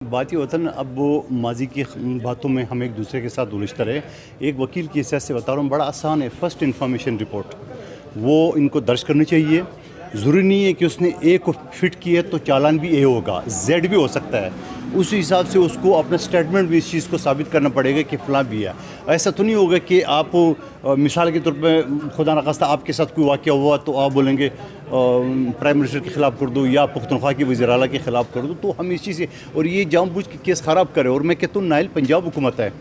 बात ये होता है ना, अब वो माजी की बातों में हम एक दूसरे के साथ उलझते रहे। एक वकील की हैसियत से बता रहा हूँ, बड़ा आसान है। फर्स्ट इन्फॉर्मेशन रिपोर्ट वो इनको दर्ज करनी चाहिए। ज़रूरी नहीं है कि उसने ए को फिट किया तो चालान भी ए होगा, जेड भी हो सकता है। उस हिसाब से उसको अपना स्टेटमेंट भी इस चीज़ को साबित करना पड़ेगा कि फ़लाँ भी है। ऐसा तो नहीं होगा कि आप मिसाल के तौर पे खुदा न खास्ता आपके साथ कोई वाक़या हुआ तो आप बोलेंगे प्राइम मिनिस्टर के ख़िलाफ़ कर दो या पुख्तनख्वा के वज़ीर आला के ख़िलाफ़ कर दो। तो हम इस चीज़ से और ये जानबूझ के केस ख़राब करें। और मैं कहता हूँ नाइल पंजाब हुकूमत है,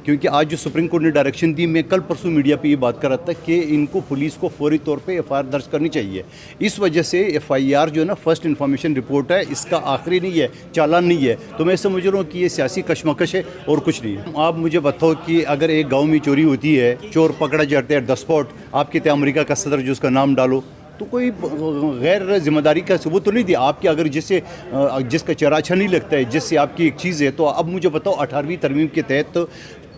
क्योंकि आज जो सुप्रीम कोर्ट ने डायरेक्शन दी, मैं कल परसों मीडिया पे ये बात कर रहा था कि इनको पुलिस को फौरी तौर पे एफआईआर दर्ज करनी चाहिए। इस वजह से एफआईआर जो है ना, फर्स्ट इन्फॉर्मेशन रिपोर्ट है, इसका आखिरी नहीं है, चालान नहीं है। तो मैं समझ रहा हूँ कि ये सियासी कशमकश है और कुछ नहीं है। आप मुझे बताओ कि अगर एक गाँव में चोरी होती है, चोर पकड़ा जाता है द स्पॉट, आपके तय अमेरिका का सदर जो उसका नाम डालो, तो कोई गैर जिम्मेदारी का सबूत तो नहीं दिया आपकी। अगर जिसका चेहरा अच्छा नहीं लगता है, जिससे आपकी एक चीज़ है, तो अब मुझे बताओ 18वीं तरमीम के तहत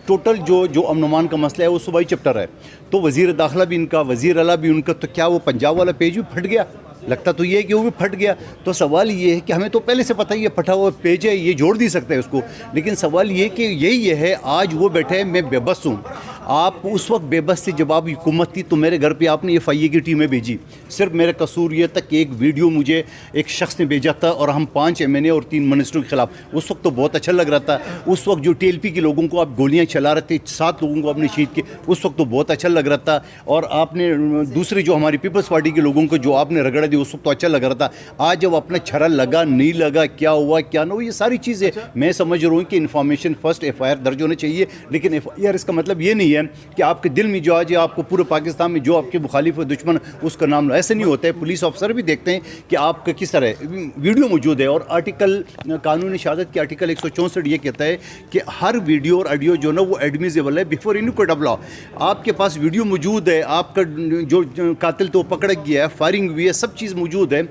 टोटल जो अमन अमान का मसला है वो सूबाई चैप्टर है। तो वज़ीर दाखिला भी इनका, वज़ीर आला भी उनका, तो क्या वो पंजाब वाला पेज भी फट गया? लगता तो ये है कि वो भी फट गया। तो सवाल ये है कि हमें तो पहले से पता ही है फटा हुआ पेज है, ये जोड़ नहीं सकते उसको। लेकिन सवाल ये कि यही है, आज वो बैठे हैं, मैं बेबस हूँ। आप उस वक्त बेबस थे जब आप हुकूमत थी, तो मेरे घर पे आपने एफआईए की टीमें भेजी। सिर्फ मेरा कसूर ये तक कि एक वीडियो मुझे एक शख्स ने भेजा था और हम 5 एमएनए और 3 मिनिस्टरों के खिलाफ, उस वक्त तो बहुत अच्छा लग रहा था। उस वक्त जो टीएलपी के लोगों को आप गोलियां चला रहे थे, 7 लोगों को आपने शहीद किए, उस वक्त तो बहुत अच्छा लग रहा था। और आपने दूसरे जो हमारी पीपल्स पार्टी के लोगों को जो आपने रगड़ा दी, उस वक्त तो अच्छा लग रहा था। आज जब अपना छरा लगा नहीं लगा, क्या हुआ क्या ना हुआ, ये सारी चीज़ें मैं समझ रहा हूँ कि इन्फॉर्मेशन फर्स्ट एफआईआर दर्ज होना चाहिए। लेकिन एफआईआर इसका मतलब ये नहीं है कि आपके दिल में जो आज आपको पूरे पाकिस्तान में जो आपके मुखालिफ दुश्मन उसका नाम, ऐसे नहीं होता है। पुलिस ऑफिसर भी देखते हैं कि आपका किस तरह वीडियो मौजूद है। और आर्टिकल कानूनी शहादत के आर्टिकल 164 ये कहता है कि हर वीडियो और ऑडियो जो ना वो एडमिसिबल है बिफोर इनक्विजिबल लॉ। आपके पास वीडियो मौजूद है, आपका जो कातिल तो पकड़ गया है, फायरिंग हुई है, सब चीज़ मौजूद है।